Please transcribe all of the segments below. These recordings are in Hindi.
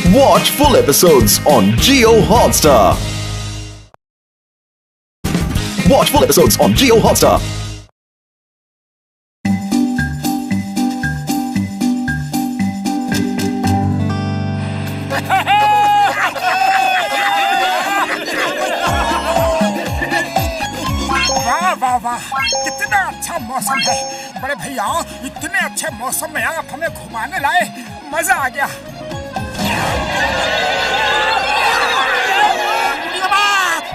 Watch full episodes on Jio Hotstar. Watch full episodes on Jio Hotstar. वाह वाह, कितना अच्छा मौसम है। बड़े भैया, इतने अच्छे मौसम में आप हमें घुमाने लाए, मजा आ गया।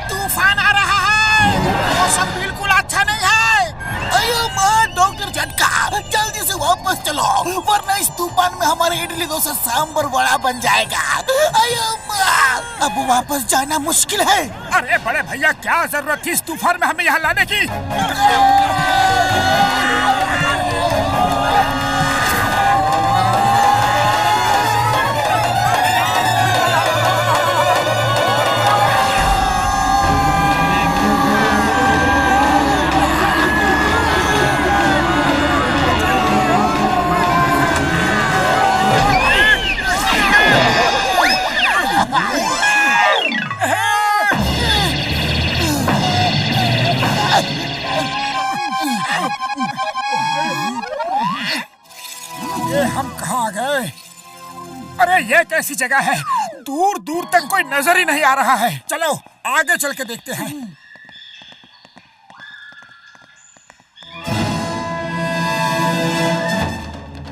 तूफान आ रहा है, मौसम बिल्कुल अच्छा नहीं है। अयो माँ, डॉक्टर झटका, जल्दी से वापस चलो, वरना इस तूफान में हमारे इडली डोसा सांभर वड़ा बन जाएगा। अयो माँ, अब वापस जाना मुश्किल है। अरे बड़े भैया, क्या जरूरत थी इस तूफान में हमें यहाँ लाने की? हम कहाँ आ गए? अरे ये कैसी जगह है? दूर दूर तक कोई नजर ही नहीं आ रहा है। चलो आगे चल के देखते हैं।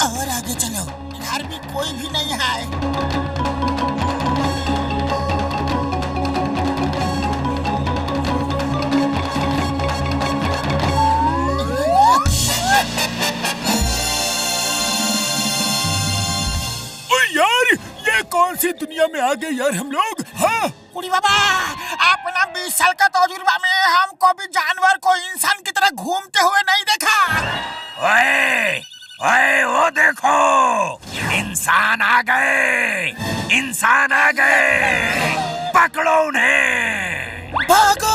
और आगे चलो, घर भी कोई भी नहीं है। यार, ये कौन सी दुनिया में आ गए यार हम लोग? हाँ कुड़ी बाबा, अपना 20 साल का तजुर्बा में हम कभी जानवर को इंसान की तरह घूमते हुए नहीं देखा। ओए, ओए, वो देखो, इंसान आ गए, इंसान आ गए, पकड़ो उन्हें। भागो!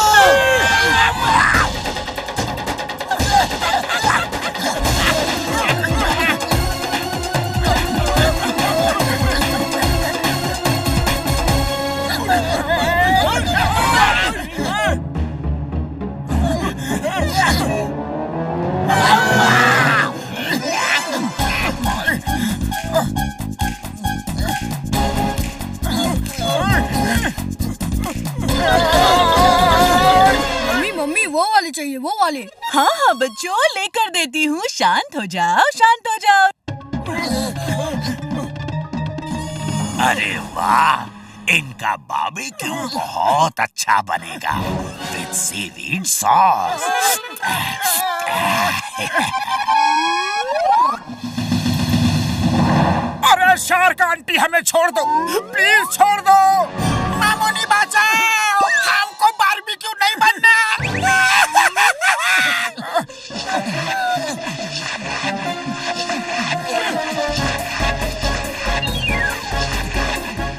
मम्मी वो वाली चाहिए, वो वाली। हाँ हाँ बच्चों, लेकर देती हूँ। शांत हो जाओ, शांत हो जाओ। अरे वाह, इनका बारबेक्यू बहुत अच्छा बनेगा विद सीवीड सॉस। अरे शार्क आंटी, हमें छोड़ दो, प्लीज छोड़ दो। मामूनी बचाओ, हमको बारबेक्यू नहीं बनना।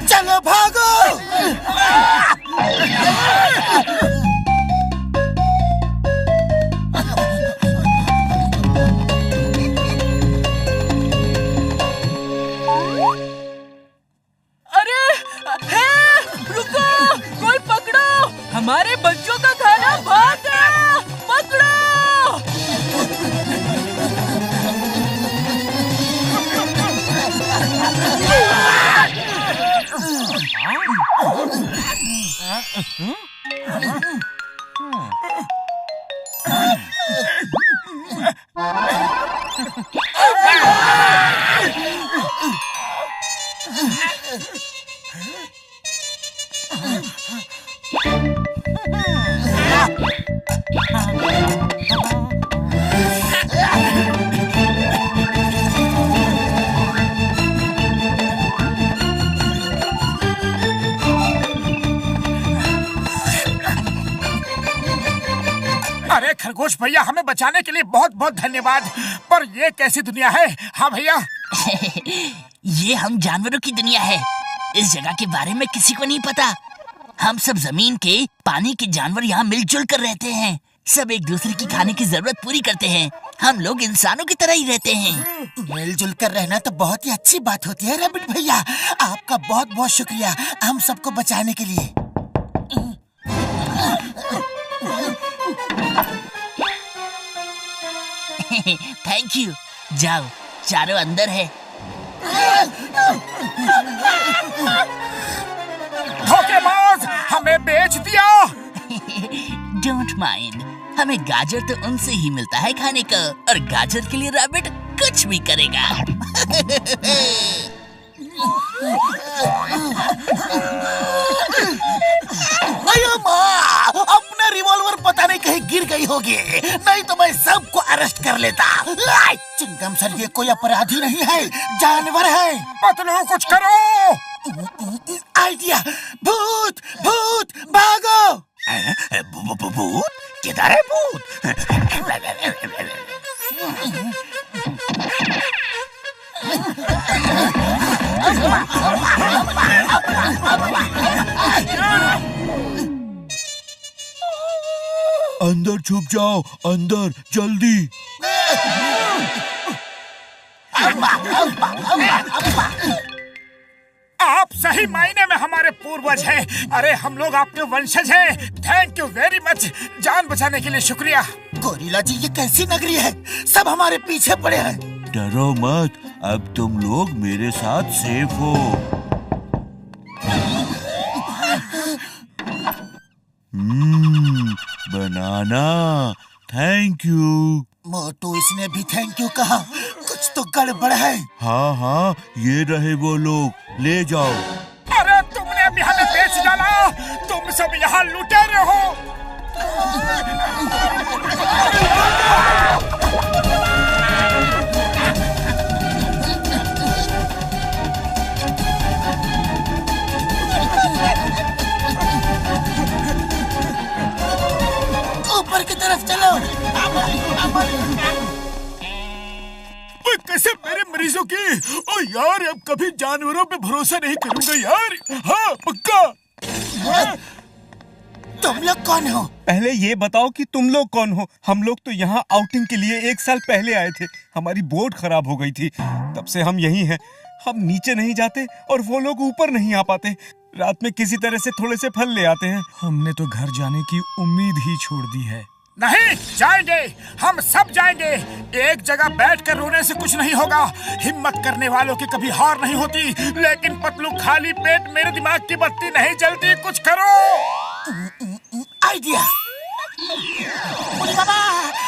चलो भागो! अरे हे, रुको, कोई पकड़ो, हमारे बच्चों का खाना भाग गया, पकड़ो। अरे खरगोश भैया, हमें बचाने के लिए बहुत बहुत धन्यवाद। पर ये कैसी दुनिया है? हाँ भैया। ये हम जानवरों की दुनिया है। इस जगह के बारे में किसी को नहीं पता। हम सब जमीन के पानी के जानवर यहाँ मिलजुल कर रहते हैं। सब एक दूसरे की खाने की जरूरत पूरी करते हैं। हम लोग इंसानों की तरह ही रहते हैं। मिलजुल कर रहना तो बहुत ही अच्छी बात होती है रैबिट भैया। आप आपका बहुत बहुत शुक्रिया हम सबको बचाने के लिए। Thank you. जाओ, चारों अंदर है। धोखेबाज, हमें बेच दिया। डोंट माइंड, हमें गाजर तो उनसे ही मिलता है खाने का, और गाजर के लिए रैबिट कुछ भी करेगा। अयो माँ, अपना रिवॉल्वर पता नहीं कहीं गिर गई होगी, नहीं तो मैं सबको अरेस्ट कर लेता। चिंगम सर, ये कोई अपराधी नहीं है, जानवर है। पतलू, कुछ करो। आइडिया, भूत भूत भागो। भूत? किधर है भूत? अंदर छुप जाओ, अंदर जल्दी। आप सही मायने में हमारे पूर्वज हैं। अरे हम लोग आपके वंशज हैं। थैंक यू वेरी मच, जान बचाने के लिए शुक्रिया। गोरिल्ला जी, ये कैसी नगरी है? सब हमारे पीछे पड़े हैं। डरो मत, अब तुम लोग मेरे साथ सेफ हो। बनाना, थैंक यू। मोटू, इसने भी थैंक यू कहा, कुछ तो गड़बड़ है। हाँ हाँ, ये रहे वो लोग, ले जाओ। अरे तुमने अभी हमें बेच डाला, तुम सब यहाँ लुटेरे हो। ऊपर की तरफ चलो। कैसे मेरे मरीजों की? ओ यार, अब कभी जानवरों पे भरोसा नहीं करूंगा यार। हाँ पक्का। तुम लोग कौन हो? पहले ये बताओ कि तुम लोग कौन हो। हम लोग तो यहाँ आउटिंग के लिए 1 साल पहले आए थे। हमारी बोट खराब हो गई थी, तब से हम यहीं हैं। हम नीचे नहीं जाते और वो लोग ऊपर नहीं आ पाते। रात में किसी तरह से थोड़े से फल ले आते हैं। हमने तो घर जाने की उम्मीद ही छोड़ दी है। नहीं जाएंगे, हम सब जाएंगे। एक जगह बैठकर रोने से कुछ नहीं होगा। हिम्मत करने वालों की कभी हार नहीं होती। लेकिन पतलू, खाली पेट मेरे दिमाग की बत्ती नहीं जलती, कुछ करो। आइडिया। बाबा,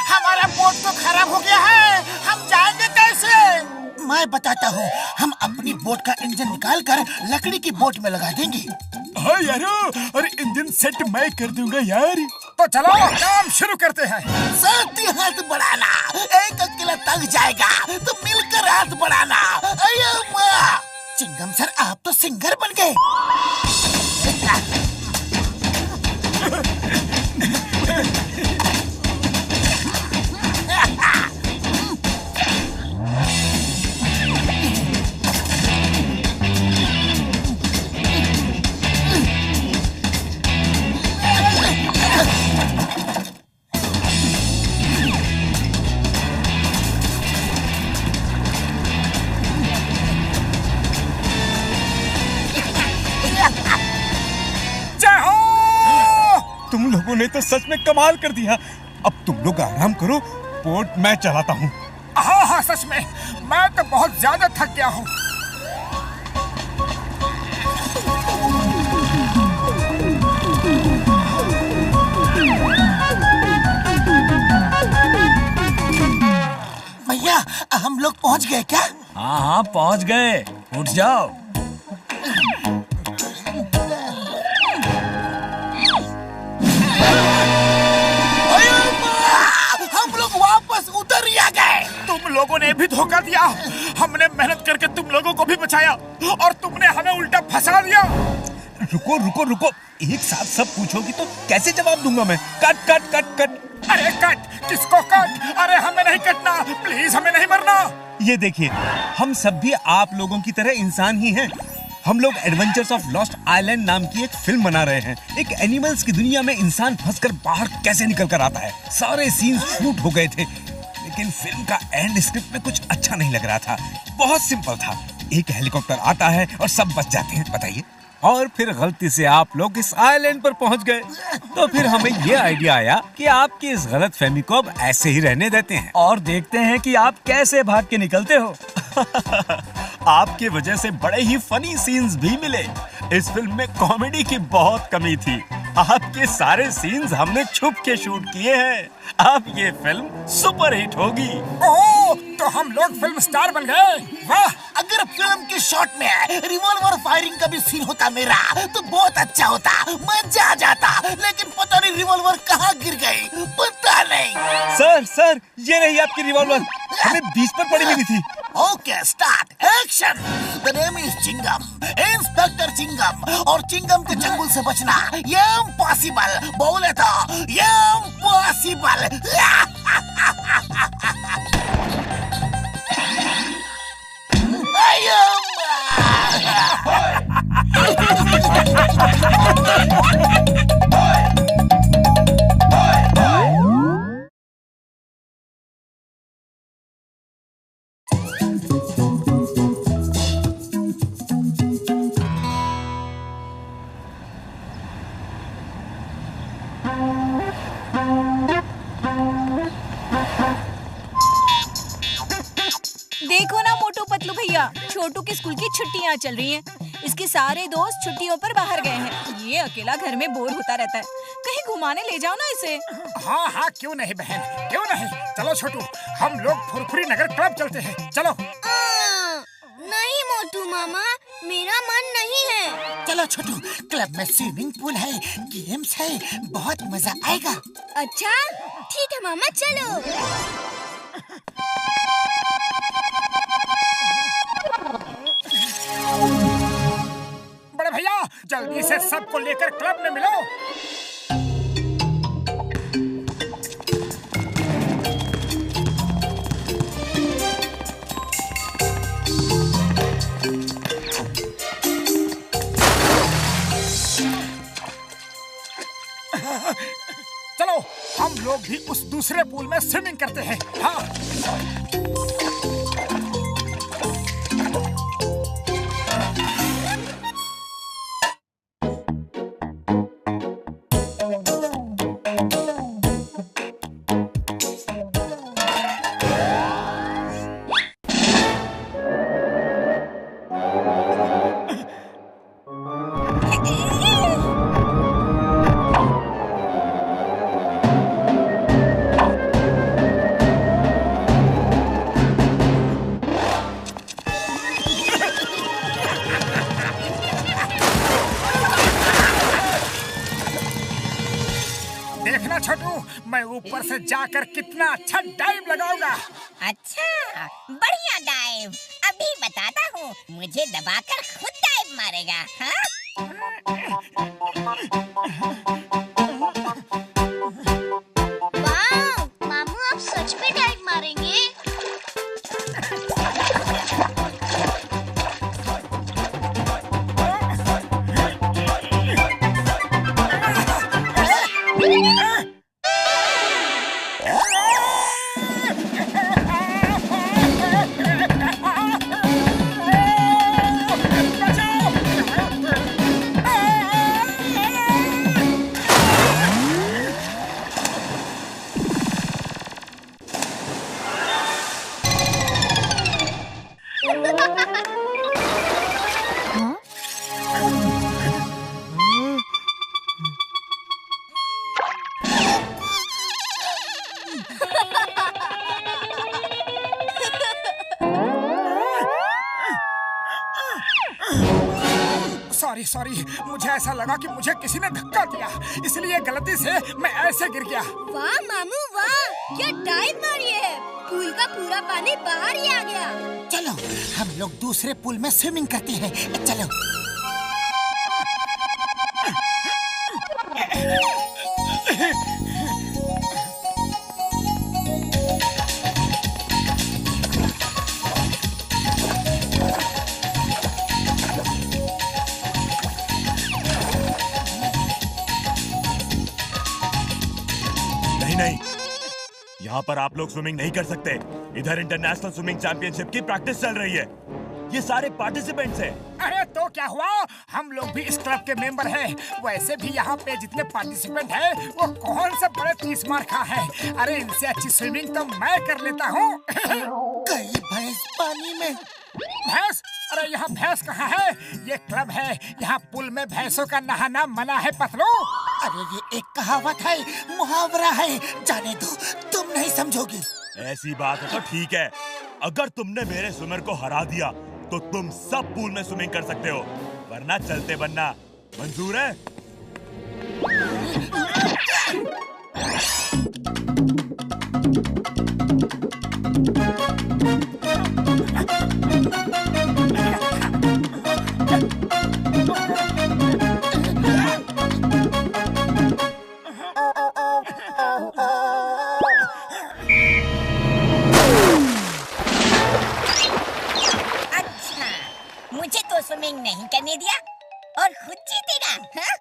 हमारा बोट तो खराब हो गया है, हम जाएंगे कैसे? मैं बताता हूँ, हम अपनी बोट का इंजन निकाल कर लकड़ी की बोट में लगा देंगे। हाँ यारो, और इंजन सेट मैं कर दूंगा यार। तो चलो काम शुरू करते हैं। साथ ही हाथ बढ़ाना, एक अकेला थक जाएगा तो मिलकर हाथ बढ़ाना। अयो माँ, चिंगम सर आप तो सिंगर बन गए। तुम लोगों ने तो सच में कमाल कर दिया। अब तुम लोग आराम करो, बोट मैं चलाता हूँ। हाँ हाँ, सच में मैं तो बहुत ज्यादा थक गया हूँ। भैया, हम लोग पहुँच गए क्या? हाँ हाँ, पहुँच गए। उठ जाओ। वापस उतर ही आ गए। तुम लोगों ने भी धोखा दिया। हमने मेहनत करके तुम लोगों को भी बचाया और तुमने हमें उल्टा फंसा दिया। रुको रुको रुको, एक साथ सब पूछोगी तो कैसे जवाब दूंगा मैं? Cut cut cut cut. अरे कट, किसको कट? अरे हमें नहीं कटना, प्लीज हमें नहीं मरना। ये देखिए, हम सब भी आप लोगों की तरह इंसान ही हैं। हम लोग एडवेंचर्स ऑफ लॉस्ट आइलैंड नाम की एक फिल्म बना रहे हैं। एक एनिमल्स की दुनिया में इंसान फंसकर बाहर कैसे निकल कर आता है। सारे सीन शूट हो गए थे, लेकिन फिल्म का एंड स्क्रिप्ट में कुछ अच्छा नहीं लग रहा था। बहुत सिंपल था, एक हेलीकॉप्टर आता है और सब बच जाते हैं। बताइए। और फिर गलती से आप लोग इस आइलैंड पर पहुंच गए, तो फिर हमें ये आइडिया आया कि आपकी इस गलतफहमी को अब ऐसे ही रहने देते हैं और देखते हैं कि आप कैसे भाग के निकलते हो। आपकी वजह से बड़े ही फनी सीन्स भी मिले। इस फिल्म में कॉमेडी की बहुत कमी थी। आपके सारे सीन्स हमने छुप के शूट किए हैं। अब ये फिल्म सुपर हिट होगी। ओह, तो हम लोग फिल्म स्टार बन गए। वाह! अगर फिल्म के शॉट में रिवॉल्वर फायरिंग का भी सीन होता मेरा तो बहुत अच्छा होता, मजा आ जाता। लेकिन पता नहीं रिवॉल्वर कहाँ गिर गई, पता नहीं। सर ये रही आपकी रिवॉल्वर, हमें बीच पर पड़ी मिली थी। Okay, start action. The name is Chingam, inspector Chingam. और चिंगम के चंगुल से बचना ये इम्पॉसिबल। बोले तो ये इम्पॉसिबल। देखो ना मोटू पतलू भैया, छोटू की स्कूल की छुट्टियां चल रही हैं। इसके सारे दोस्त छुट्टियों पर बाहर गए हैं। ये अकेला घर में बोर होता रहता है। कहीं घुमाने ले जाओ ना इसे। हाँ हाँ, क्यों नहीं बहन, क्यों नहीं। चलो छोटू, हम लोग फुरफुरी नगर क्लब चलते हैं। चलो। नहीं मोटू मामा, मेरा मन नहीं है। चलो छोटू, क्लब में स्विमिंग पूल है, गेम्स है, बहुत मजा आएगा। अच्छा ठीक है मामा, चलो। बड़े भैया, जल्दी से सबको लेकर क्लब में मिलो। चलो, हम लोग भी उस दूसरे पूल में स्विमिंग करते हैं। हाँ। देखना छोटू, मैं ऊपर से जाकर कितना अच्छा डाइव लगाऊंगा। अच्छा, बढ़िया डाइव। अभी बताता हूँ, मुझे दबाकर खुद डाइव मारेगा। वाह, मामू आप सच में डाइव मारेंगे? सॉरी, मुझे ऐसा लगा कि मुझे किसी ने धक्का दिया, इसलिए गलती से मैं ऐसे गिर गया। वाह मामू वाह, क्या डाइव मारी है। पूल का पूरा पानी बाहर ही आ गया। चलो, हम लोग दूसरे पूल में स्विमिंग करते हैं। चलो। नहीं, यहाँ पर आप लोग स्विमिंग नहीं कर सकते। इधर इंटरनेशनल स्विमिंग चैंपियनशिप की प्रैक्टिस चल रही है। ये सारे पार्टिसिपेंट्स हैं। अरे तो क्या हुआ, हम लोग भी इस क्लब के मेंबर हैं। वैसे भी यहाँ पे जितने पार्टिसिपेंट हैं वो कौन से बड़े 30 मार खा है। अरे इनसे अच्छी स्विमिंग तो मैं कर लेता हूँ। गई भैंस पानी में। भैंस? अरे यहाँ भैंस कहाँ है? ये क्लब है, यहाँ पुल में भैंसों का नहाना मना है पतलू। अरे ये एक कहावत है, मुहावरा है, जाने दो, तुम नहीं समझोगी। ऐसी बात है तो ठीक है, अगर तुमने मेरे स्विमर को हरा दिया तो तुम सब पूल में स्विमिंग कर सकते हो, वरना चलते बनना। मंजूर है? मुझे तो स्विमिंग नहीं करने दिया और खुद जीतेगा, हाँ?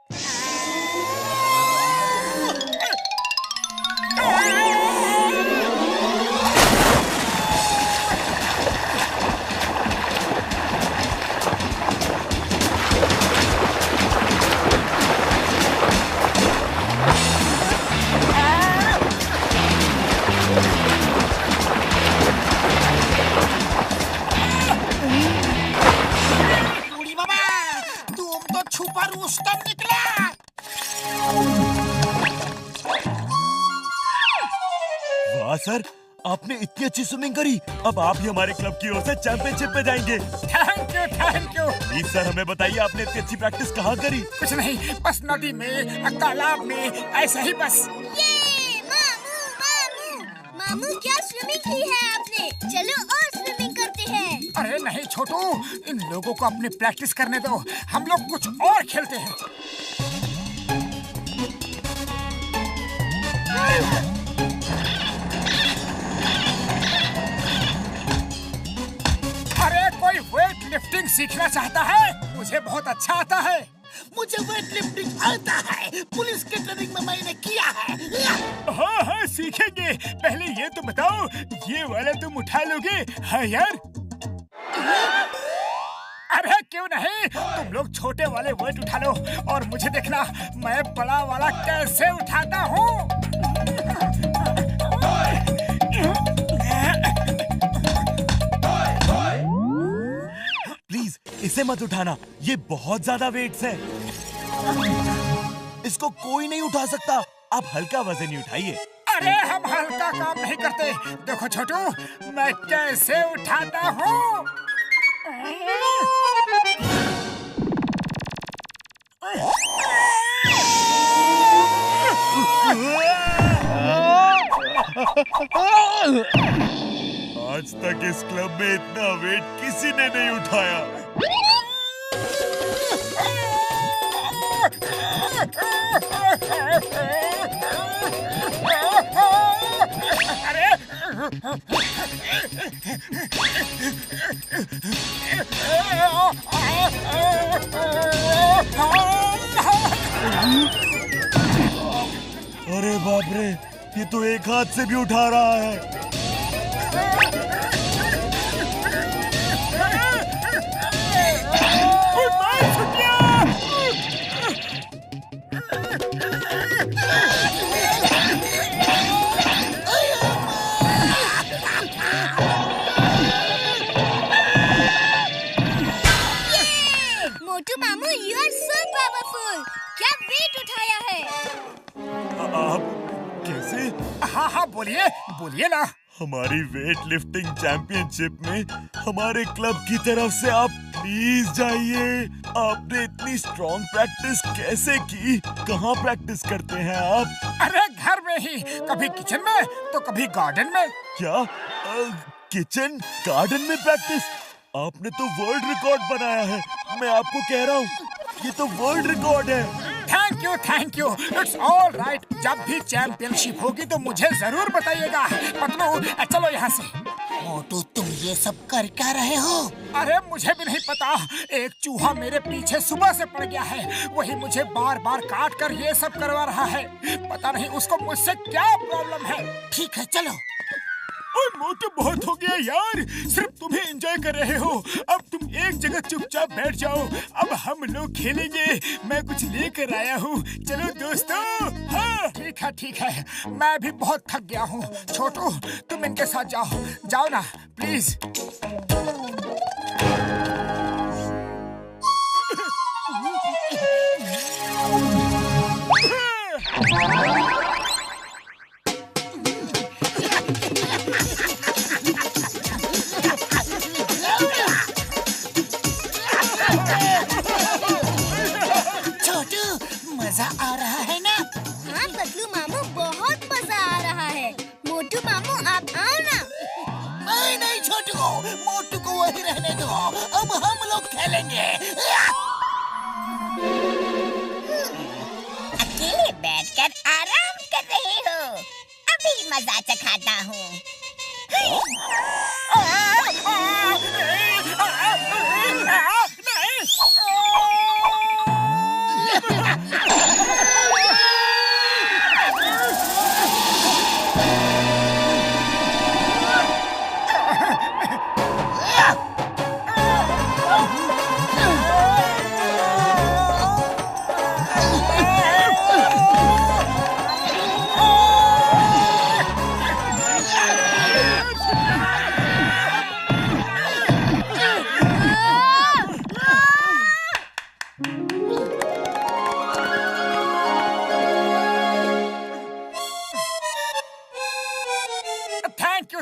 छुपा रुस्तम निकला। वाह सर, आपने इतनी अच्छी स्विमिंग करी। अब आप ही हमारे क्लब की ओर से चैंपियनशिप में जाएंगे। Thank you, thank you. Please sir हमें बताइए, आपने इतनी अच्छी प्रैक्टिस कहाँ करी? कुछ नहीं, बस नदी में, तालाब में, ऐसा ही बस। ये मामू क्या स्विमिंग की है आपने? चलो और स्विमिंग करते हैं। अरे नहीं छोटू, इन लोगों को अपनी प्रैक्टिस करने दो, हम लोग कुछ और खेलते हैं। अरे कोई वेट लिफ्टिंग सीखना चाहता है? मुझे बहुत अच्छा आता है। मुझे वेट लिफ्टिंग आता है, पुलिस के ट्रेनिंग में मैंने किया है। हाँ हाँ सीखेंगे, पहले ये तो बताओ, ये वाला तुम उठा लोगे? हाँ यार। अरे क्यों नहीं, तुम लोग छोटे वाले वेट उठा लो और मुझे देखना मैं बड़ा वाला कैसे उठाता हूँ। प्लीज इसे मत उठाना, ये बहुत ज्यादा वेट्स है। इसको कोई नहीं उठा सकता, आप हल्का वजन ही उठाइए। अरे हम हल्का काम नहीं करते, देखो छोटू मैं कैसे उठाता हूँ। आज तक इस क्लब में इतना वेट किसी ने नहीं उठाया। अरे बाप रे, ये तो एक हाथ से भी उठा रहा है। मोटू मामू, यू आर सो पावरफुल। क्या वेट उठाया है? आप कैसे? हाँ हाँ बोलिए बोलिए ना। हमारी वेट लिफ्टिंग चैंपियनशिप में हमारे क्लब की तरफ से आप प्लीज जाइए। आपने इतनी स्ट्रॉन्ग प्रैक्टिस कैसे की? कहाँ प्रैक्टिस करते हैं आप? अरे घर में ही, कभी किचन में तो कभी गार्डन में। क्या किचन गार्डन में प्रैक्टिस? आपने तो वर्ल्ड रिकॉर्ड बनाया है। मैं आपको कह रहा हूँ, ये तो वर्ल्ड रिकॉर्ड है। Thank you, it's all right. जब भी चैंपियनशिप होगी तो मुझे जरूर बताइएगा। पतलू चलो यहाँ से। मोटू तुम ये सब कर क्या रहे हो? अरे मुझे भी नहीं पता, एक चूहा मेरे पीछे सुबह से पड़ गया है, वही मुझे बार बार काट कर ये सब करवा रहा है। पता नहीं उसको मुझसे क्या प्रॉब्लम है। ठीक है चलो। मोटू बहुत हो गया यार, सिर्फ तुम्हें एंजॉय कर रहे हो। अब तुम एक जगह चुपचाप बैठ जाओ, अब हम लोग खेलेंगे। मैं कुछ लेकर आया हूँ, चलो दोस्तों। हाँ ठीक है, मैं भी बहुत थक गया हूँ। छोटू तुम इनके साथ जाओ ना प्लीज। मजा आ रहा है ना? हाँ पतलू मामू, बहुत मजा आ रहा है। मोटू मामू आप आओ ना। नहीं छोटू, मोटू को वही रहने दो, अब हम लोग खेलेंगे। अकेले बैठकर आराम कर रहे हो, अभी मजा चखाता हूँ।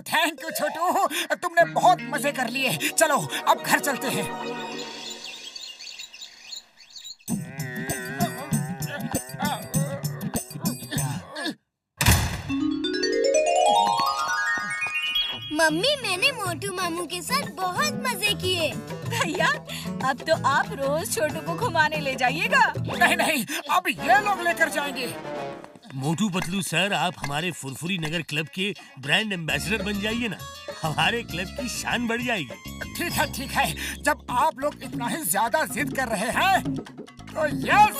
थैंक यू छोटू, तुमने बहुत मजे कर लिए। चलो अब घर चलते हैं। मम्मी, मैंने मोटू मामू के साथ बहुत मजे किए। भैया अब तो आप रोज छोटू को घुमाने ले जाइएगा। नहीं, अब ये लोग लेकर जाएंगे। मोटू पतलू सर, आप हमारे फुरफुरी नगर क्लब के ब्रांड एम्बेसडर बन जाइए ना, हमारे क्लब की शान बढ़ जाएगी। ठीक है, जब आप लोग इतना ही ज्यादा जिद कर रहे हैं तो yes.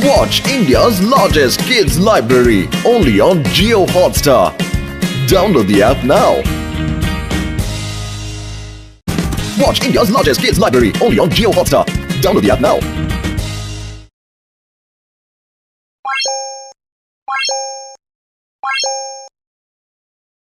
Watch India's largest kids library only on Jio Hotstar. Download the app now. Watch India's largest kids library only on Jio Hotstar. Download the app now.